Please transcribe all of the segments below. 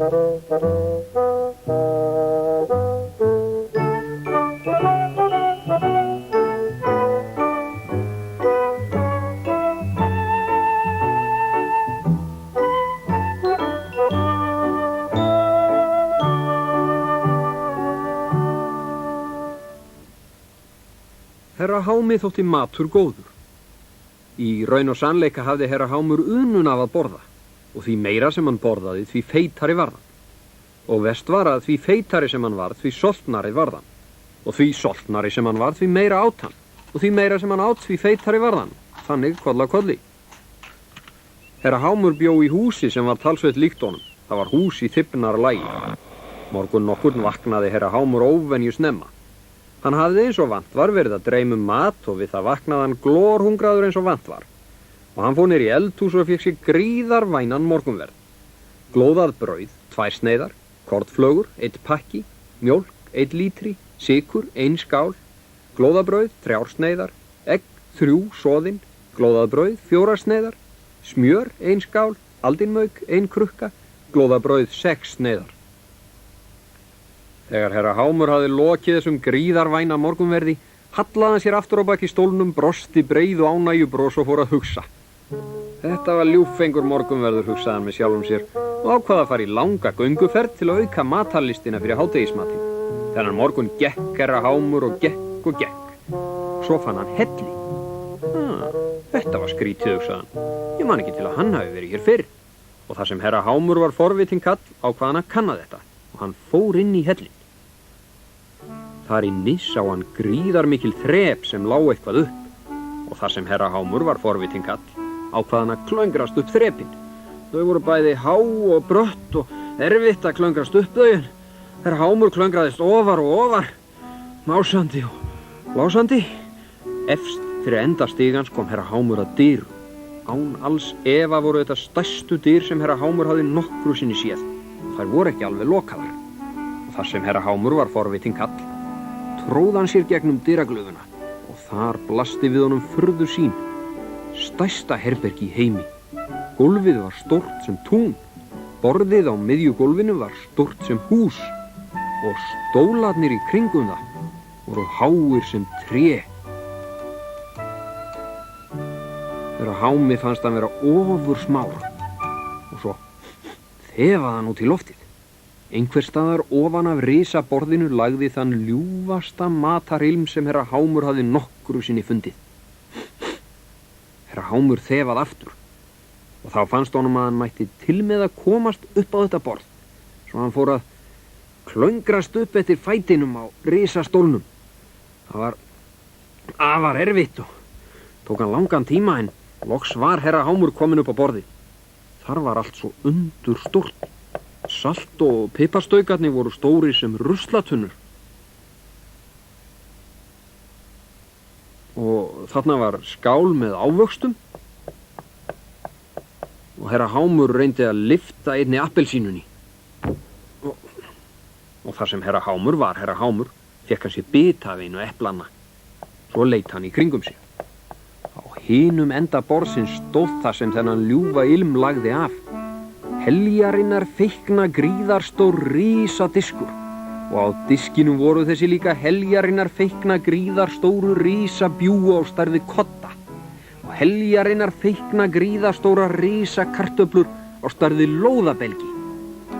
Herra Hámi þótti matur góður. Í raun og sannleika hafði herra Hámur unun af að borða og því meira sem hann borðaði því feitari var hann. Og verst var að því feitari sem hann var því soltnari var hann. Og því soltnari sem hann var því meira át hann. Og því meira sem hann át því feitari var hann. Þannig koll að kolli. Herra Hámur bjó í húsi sem var talsveit líkt honum. Það var hús í þybbnar lagi. Morgun nokkurn vaknaði herra Hámur óvenju snemma. Hann hafði eins og vant var verið að dreyma mat og við það vaknaði hann glorhungraður eins og vant var. Og hann fór niður í eldhús og fékk sér gríðarvænan morgunverð. Glóðað brauð, 2 sneiðar, kornflögur, 1 pakki, mjólk, 1 lítri, sykur, 1 skál, glóðabrauð, 3 sneiðar, egg, 3 soðin, glóðað brauð, 4 sneiðar, smjör, 1 skál, aldinmauk, 1 krukka, glóðabrauð, 6 sneiðar. Þegar herra Hámur hafði lokið þessum gríðarvæna morgunverði, hallaði hann sér aftur á bak í stólnum, brosti breið og ánægjubros og fór að hugsa. Þetta var ljúffengur morgunverður, hugsaði hann með sjálfum sér og ákvað að fara í langa gönguferð til að auka matarlistina fyrir hádegismatinn. Þennan morgun gekk herra Hámur og gekk og gekk. Svo fann hann helli. Þetta var skrítið, hugsaði hann. Ég man ekki til að hann hafi verið hér fyrr. Og þar sem herra Hámur var forvitinn kall, ákvað hann að kanna þetta og hann fór inn í hellinn. Þar inni sá hann gríðarmikil þrep sem lá eitthvað upp og þar sem herra Hámur var forvitinn kall, ákvað hann að klöngrast upp þrepin. Þau voru bæði há og brött og erfitt að klöngrast upp þau. Herra Hámur klöngraðist ofar og ofar, másandi og blásandi. Efst fyrir enda stigans kom herra Hámur að dyrum. Án alls efa voru þetta stærstu dyr sem herra Hámur hafði nokkru sinni séð. Þær voru ekki alveg lokaðar. Og þar sem herra Hámur var forvitinn kall, tróð hann sér gegnum dyraglufuna og þar blasti við honum furðu sýn. Stærsta herbergi í heimi. Gólfið var stórt sem tún. Borðið á miðju gólfinu var stórt sem hús og stólarnir í kringum það voru háir sem tré. Herra Hámi fannst hann vera ofur smár og svo þefaði hann út í loftið. Einhver staðar ofan af risaborðinu lagði þann ljúfasta matarilm sem herra Hámur hafði nokkru sinni fundið. Herra Hámur þefaði aftur og þá fannst honum að hann mætti til með að komast upp á þetta borð. Svo hann fór að klöngrast upp eftir fætinum á risastólnum. Það var afar erfitt og tók hann langan tíma en loks var herra Hámur kominn upp á borði. Þar var allt svo undurstórt. Salt og piparstaukarnir voru stóri sem ruslatunnur. Og þarna var skál með ávöxtum. Og herra Hámur reyndi að lyfta einni appelsínunni. Og þar sem herra Hámur var herra Hámur, fékk hann sér bita af einu eplanna. Svo leit hann í kringum sig. Á hinum enda borðsins stóð það sem þennan ljúfa ilm lagði af. Heljarinnar feikna gríðarstór risadiskur og á diskinum voru þessi líka heljarinnar feikna gríðarstóru risabjúgu á stærð við kodda og heljarinnar feikna gríðarstóra risakartöflur á stærð við lóðabelgi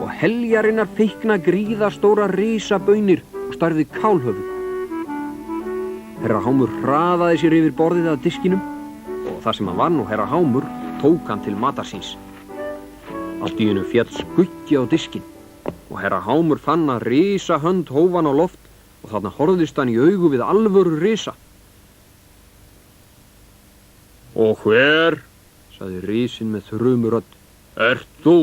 og heljarinnar feikna gríðarstóra risabaunir á stærð við kálhöfuð. Herra Hámur hraðaði sér yfir borðið að diskinum og þar sem hann var nú herra Hámur tók hann til matar síns. Allt í einu féll skuggi á diskinn og herra Hámur fann að risahönd hóf hann á loft og þarna horfðist hann í augu við alvöru risa. Og hver, sagði risinn með þrumu rödd, ert þú?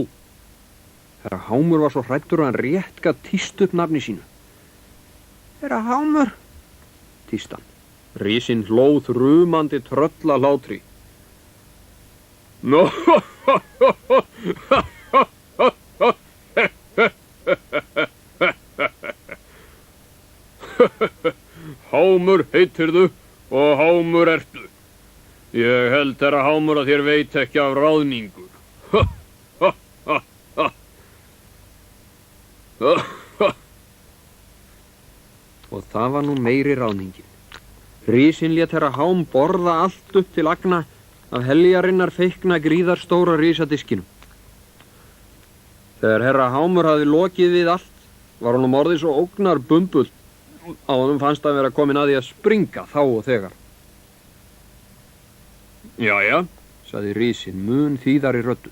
Herra Hámur var svo hræddur að hann rétt gat tíst upp nafni sínu. Herra Hámur, tíst hann. Risinn hló þrumandi tröllahlátri. Nó, Hámur heitirðu og Hámur ertu. Ég held herra Hámur að þér veit ekki af ráðningu. Og það var nú meiri ráðningin. Risinn lét herra Hám borða allt upp til agna af heljarinnar feikna gríðarstóra risadiskinum. Þegar herra Hámur hafði lokið við allt, var honum orðið svo ógnar bumbult á honum fannst að vera komin að því að springa þá og þegar. Jæja, sagði Risinn mun þýðari röddu.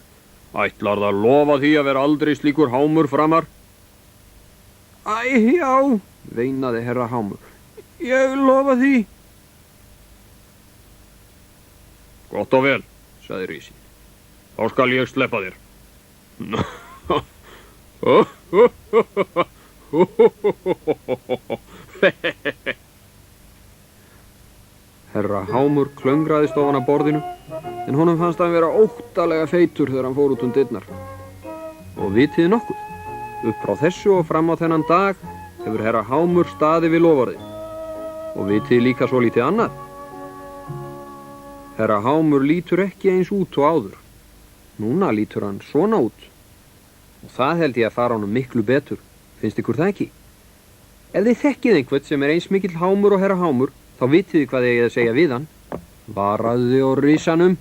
Ætlarðu að lofa því að vera aldrei slíkur Hámur framar? Æ, já, veinaði herra Hámur. Ég lofa því. Gott og vel, sagði Risinn. Þá skal ég sleppa þér. Herra Hámur klöngraðist ofan að borðinu, en honum fannst hann vera óttalega feitur þegar hann fór út dyrnar. Og vitiði nokkuð, upp frá þessu og fram á þennan dag hefur herra Hámur staðið við loforðið. Og vitiði líka svo lítið annað. Herra Hámur lítur ekki eins út og áður. Núna lítur hann svona út. Og það held ég að fara honum miklu betur. Finnst ykkur það ekki? Ef þið þekkið einhvern sem er eins mikill Hámur og herra Hámur, þá vitiði hvað ég að segja við hann. Varaðu þig á risanum.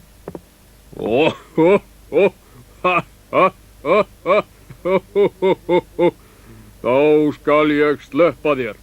Þá skal ég sleppa þér.